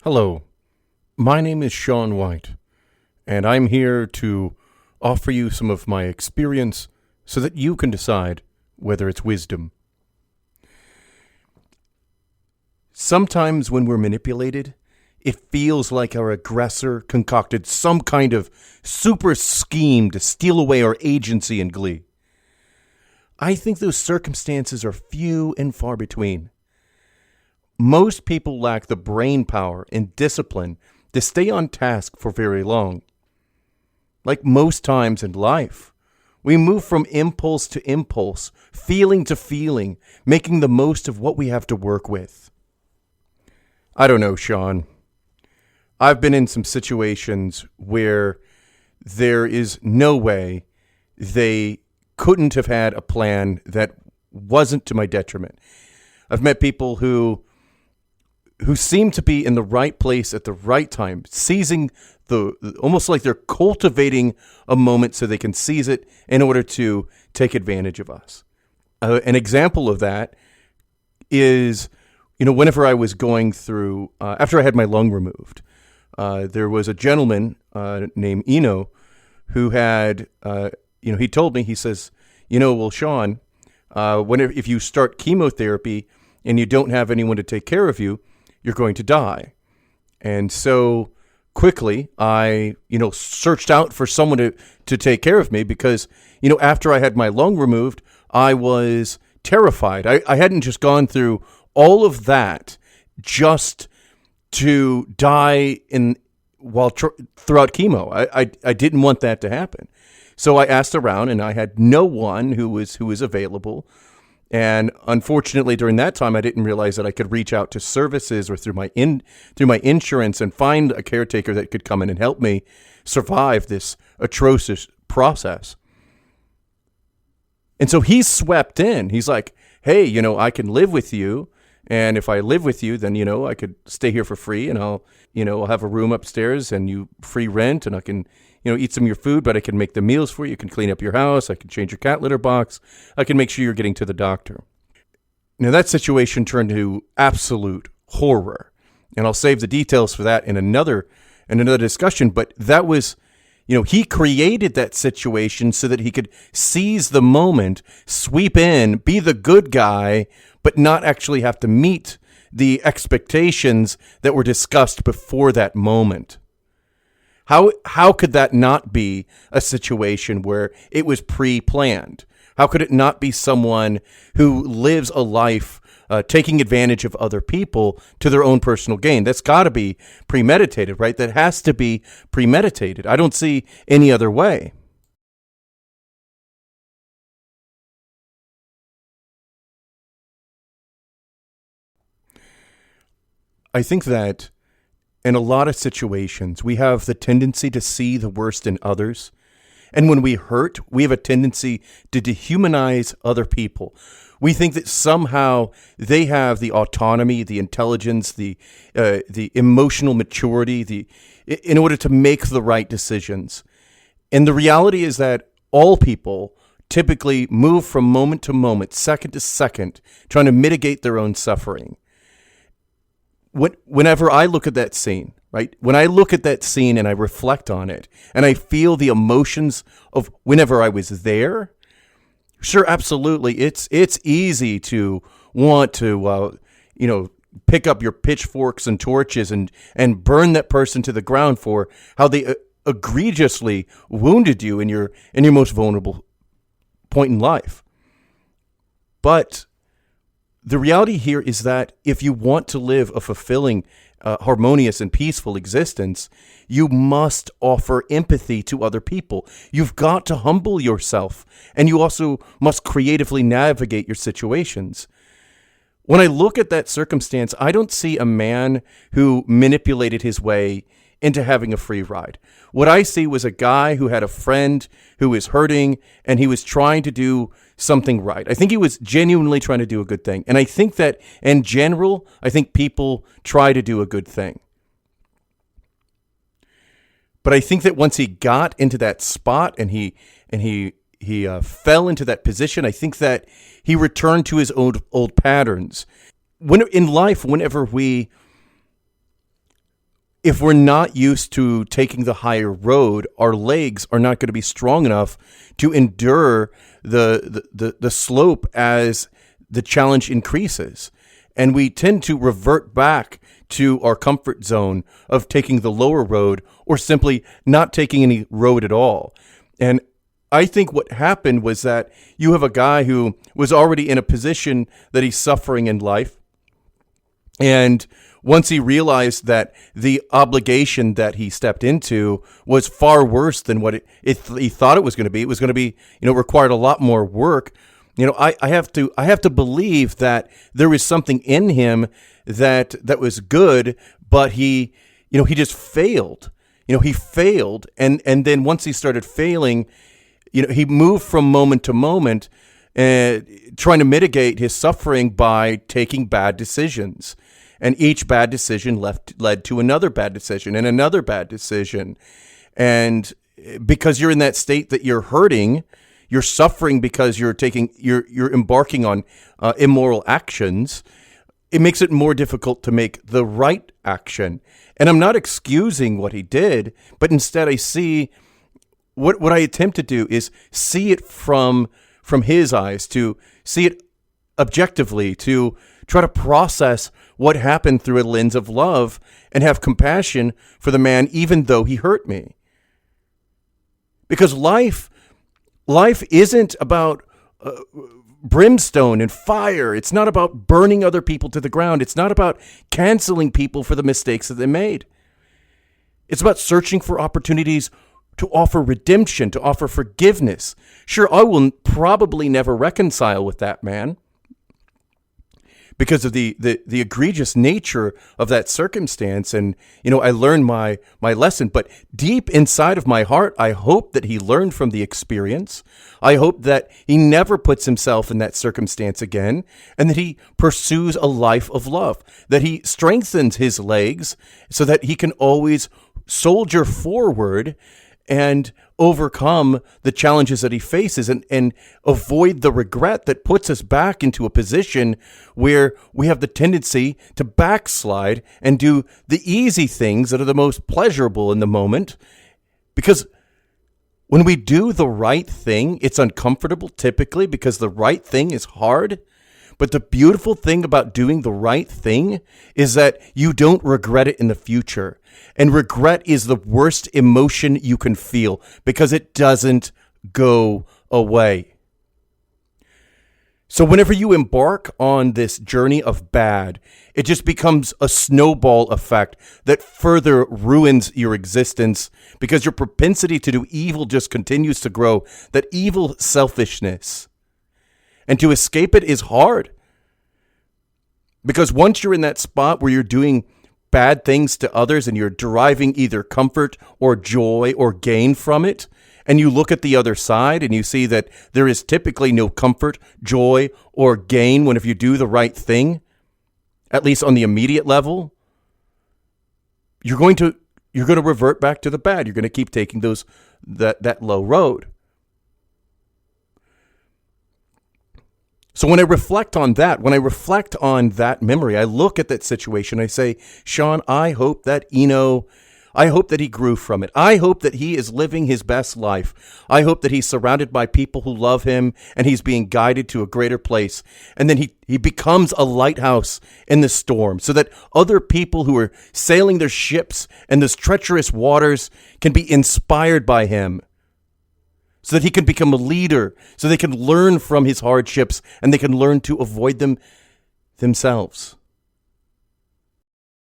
Hello, my name is Sean White, and I'm here to offer you some of my experience so that you can decide whether it's wisdom. Sometimes when we're manipulated, it feels like our aggressor concocted some kind of super scheme to steal away our agency and glee. I think those circumstances are few and far between. Most people lack the brain power and discipline to stay on task for very long. Like most times in life, we move from impulse to impulse, feeling to feeling, making the most of what we have to work with. I don't know, Sean. I've been in some situations where there is no way they couldn't have had a plan that wasn't to my detriment. I've met people who seem to be in the right place at the right time, seizing almost like they're cultivating a moment so they can seize it in order to take advantage of us. An example of that is, whenever I was going through, after I had my lung removed, there was a gentleman named Eno who had, he told me, he says, well, Sean, if you start chemotherapy and you don't have anyone to take care of you, you're going to die. And so quickly, I, searched out for someone to take care of me because, after I had my lung removed, I was terrified. I hadn't just gone through all of that just to die throughout chemo. I didn't want that to happen. So I asked around, and I had no one who was available. And unfortunately, during that time, I didn't realize that I could reach out to services or through my insurance and find a caretaker that could come in and help me survive this atrocious process. And so he swept in. He's like, hey, I can live with you. And if I live with you, then, I could stay here for free, and I'll have a room upstairs and you free rent, and I can, eat some of your food, but I can make the meals for you. You can clean up your house. I can change your cat litter box. I can make sure you're getting to the doctor. Now, that situation turned to absolute horror, and I'll save the details for that in another discussion. But that was, he created that situation so that he could seize the moment, sweep in, be the good guy, but not actually have to meet the expectations that were discussed before that moment. How could that not be a situation where it was pre-planned? How could it not be someone who lives a life taking advantage of other people to their own personal gain? That's got to be premeditated, right? That has to be premeditated. I don't see any other way. I think that in a lot of situations, we have the tendency to see the worst in others. And when we hurt, we have a tendency to dehumanize other people. We think that somehow they have the autonomy, the intelligence, the emotional maturity, in order to make the right decisions. And the reality is that all people typically move from moment to moment, second to second, trying to mitigate their own suffering. Whenever I look at that scene, right? When I look at that scene and I reflect on it and I feel the emotions of whenever I was there, sure, absolutely. It's easy to want to, pick up your pitchforks and torches and burn that person to the ground for how they egregiously wounded you in your most vulnerable point in life. But the reality here is that if you want to live a fulfilling, harmonious, and peaceful existence, you must offer empathy to other people. You've got to humble yourself, and you also must creatively navigate your situations. When I look at that circumstance, I don't see a man who manipulated his way into having a free ride. What I see was a guy who had a friend who was hurting, and he was trying to do something right. I think he was genuinely trying to do a good thing. And I think that in general, I think people try to do a good thing. But I think that once he got into that spot and he fell into that position, I think that he returned to his old patterns. In life, whenever we if we're not used to taking the higher road, our legs are not going to be strong enough to endure the slope as the challenge increases. And we tend to revert back to our comfort zone of taking the lower road or simply not taking any road at all. And I think what happened was that you have a guy who was already in a position that he's suffering in life. And once he realized that the obligation that he stepped into was far worse than what he thought it was going to be, required a lot more work. I have to believe that there was something in him that was good, but he just failed. He failed. And then once he started failing, he moved from moment to moment, trying to mitigate his suffering by taking bad decisions. And each bad decision led to another bad decision and another bad decision. And because you're in that state that you're hurting, you're suffering because you're embarking on immoral actions, it makes it more difficult to make the right action. And I'm not excusing what he did, but instead I see what I attempt to do is see it from his eyes, to see it objectively, to try to process what happened through a lens of love and have compassion for the man, even though he hurt me. Because life isn't about brimstone and fire. It's not about burning other people to the ground. It's not about canceling people for the mistakes that they made. It's about searching for opportunities to offer redemption, to offer forgiveness. Sure, I will probably never reconcile with that man because of the egregious nature of that circumstance. And, I learned my lesson. But deep inside of my heart, I hope that he learned from the experience. I hope that he never puts himself in that circumstance again, and that he pursues a life of love, that he strengthens his legs so that he can always soldier forward and overcome the challenges that he faces and avoid the regret that puts us back into a position where we have the tendency to backslide and do the easy things that are the most pleasurable in the moment. Because when we do the right thing, it's uncomfortable typically because the right thing is hard. But the beautiful thing about doing the right thing is that you don't regret it in the future. And regret is the worst emotion you can feel because it doesn't go away. So whenever you embark on this journey of bad, it just becomes a snowball effect that further ruins your existence because your propensity to do evil just continues to grow. That evil selfishness. And to escape it is hard. Because once you're in that spot where you're doing bad things to others and you're deriving either comfort or joy or gain from it, and you look at the other side and you see that there is typically no comfort, joy, or gain whenever you do the right thing, at least on the immediate level, you're going to revert back to the bad. You're going to keep taking that low road. So when I reflect on that memory, I look at that situation, I say, Sean, I hope that he grew from it. I hope that he is living his best life. I hope that he's surrounded by people who love him and he's being guided to a greater place. And then he becomes a lighthouse in the storm so that other people who are sailing their ships in those treacherous waters can be inspired by him. So that he can become a leader, so they can learn from his hardships and they can learn to avoid them themselves.